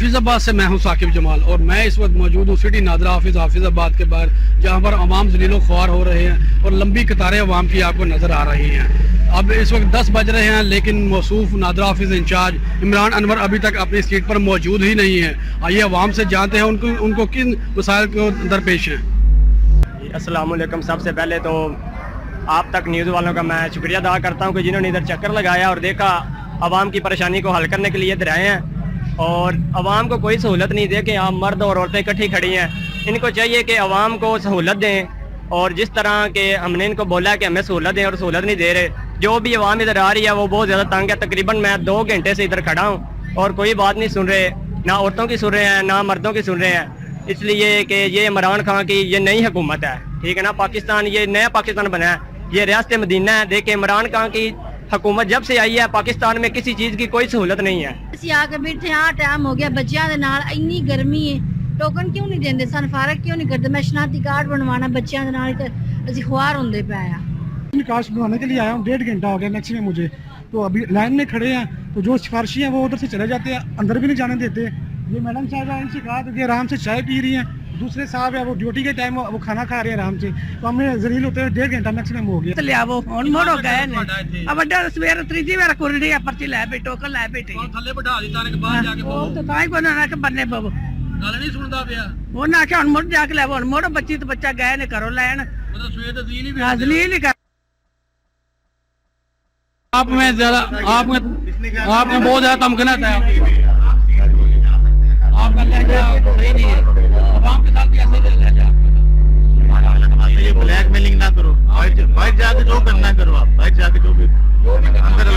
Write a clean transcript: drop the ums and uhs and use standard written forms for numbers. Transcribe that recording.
हाफिजाबाद से मैं हूं साकिब जमाल और मैं इस वक्त मौजूद हूं सिटी नादरा हाफिजाबाद के बाहर, जहां पर अवाम जलीलो ख्वार हो रहे हैं और लंबी कतारें अवाम की आपको नज़र आ रही हैं। अब इस वक्त 10 बज रहे हैं, लेकिन मौसूफ नादरा हाफिज इंचार्ज इमरान अनवर अभी तक अपनी सीट पर मौजूद ही नहीं है। आइए अवाम से जानते हैं उनको किन मसाइल को दरपेश हैं। अस्सलाम वालेकुम। सबसे पहले तो आप तक न्यूज़ वालों का मैं शुक्रिया अदा करता हूं कि जिन्होंने इधर चक्कर लगाया और देखा, आवाम की परेशानी को हल करने के लिए इधर आए हैं और आवाम को कोई सहूलत नहीं दे कि आप मर्द और औरतें इकट्ठी खड़ी हैं। इनको चाहिए कि आवाम को सहूलत दें और जिस तरह के हमने इनको बोला कि हमें सहूलत दें और सहूलत नहीं दे रहे। जो भी आवाम इधर आ रही है वो बहुत ज़्यादा तंग है। तकरीबन मैं 2 घंटे से इधर खड़ा हूँ और कोई बात नहीं सुन रहे, ना औरतों की सुन रहे हैं ना मर्दों की सुन रहे हैं। इसलिए कि ये इमरान खान की ये नई हुकूमत है, ठीक है ना। पाकिस्तान ये नया पाकिस्तान बना है, ये रियासत मदीना है। देखिए इमरान खान की हुकूमत जब से आई है पाकिस्तान में किसी चीज़ की कोई सहूलत नहीं है। ਅਸੀਂ ਆ ਕੇ ਬੈਠੇ ਆ, ਟਾਈਮ ਹੋ ਗਿਆ ਬੱਚਿਆਂ ਦੇ ਨਾਲ, ਇੰਨੀ ਗਰਮੀ ਹੈ, ਟੋਕਨ ਕਿਉਂ ਨਹੀਂ ਦਿੰਦੇ ਸਾਨੂੰ, ਫਾਰਕ क्यों नहीं करते। मैं शनाख्ती कार्ड बनवाना बच्चों के नाल, ਅਸੀਂ खुआर होंदे पे आ। कास्ट बनवाने के लिए आया हूँ, 1.5 घंटा हो गया मैक्सिमम मुझे। तो अभी लाइन में खड़े हैं, तो जो सिफारशी हैं वो उधर से चले जाते हैं, अंदर भी नहीं जाने देते। ये मैडम साहब है, इनसे कहा तो कि आराम से चाय पी रही हैं। दूसरे साहब है वो ड्यूटी के टाइम वो खाना खा रहे हैं आराम से। तो हमें जलील होते हैं 1.5 घंटा मैक्सिमम हो गया। ਲਿਆਵੋ ਹੁਣ ਮੋੜੋ ਗਏ ਨੇ ਆ ਵੱਡਾ ਸਵੇਰ ਤੀਜੀ ਵਾਰ ਕੁਰੜੀ ਆ ਪਰਚੀ ਲੈ ਬੈਠੋ ਟੋਕਨ ਲੈ ਬੈਠੇ ਥੱਲੇ ਬਿਠਾ ਦਿੱਤਾ ਨੇ ਬਾਹਰ ਜਾ ਕੇ ਉਹ ਤਾਂ ਤਾਂ ਹੀ ਕੋਈ ਨਾ ਕਿ ਬੰਨੇ ਪਵੋ ਗੱਲ ਨਹੀਂ ਸੁਣਦਾ ਪਿਆ। ਉਹਨਾਂ ਆਖਿਆ ਹੁਣ ਮੁੜ ਜਾ ਕੇ ਲੈਵੋ, ਹੁਣ ਮੋੜੋ ਬੱਚੀ ਤੇ ਬੱਚਾ ਗਏ ਨੇ ਘਰੋਂ ਲੈਣ मतलब सवेर तो दीन ही ਹਾਜ਼ਲੀ ਕਰ। आप में ज्यादा आपने बहुत ज्यादा धमकना था। आपका लहजा सही नहीं है, आवाम के साथ भी ऐसे ही लहजा। ये ब्लैकमेलिंग ना करो, बाहर जाके जो करना करो, आप बाहर जाके जो भी अंदर